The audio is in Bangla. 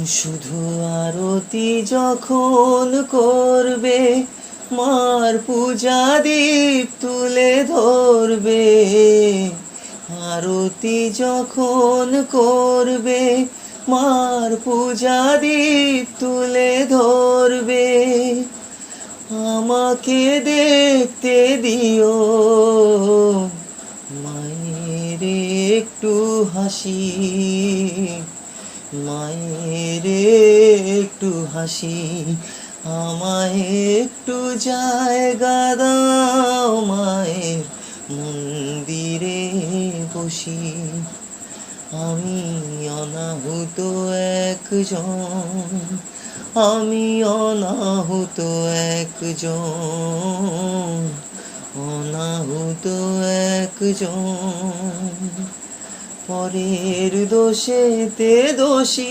শুধু আরতি যখন করবে, মার পূজা দীপ তুলে ধরবে। আরতি যখন করবে, মার পূজা দীপ তুলে ধরবে। আমাকে দেখতে দিও মায়ের একটু হাসি, মায়ের একটু হাসি। আমায় একটু জায়গা দাও মায়ের মন্দিরে বসি। আমি অনাহুত একজন, আমি অনাহুত একজন, অনাহুত একজন। পরের দোষেতে দোষী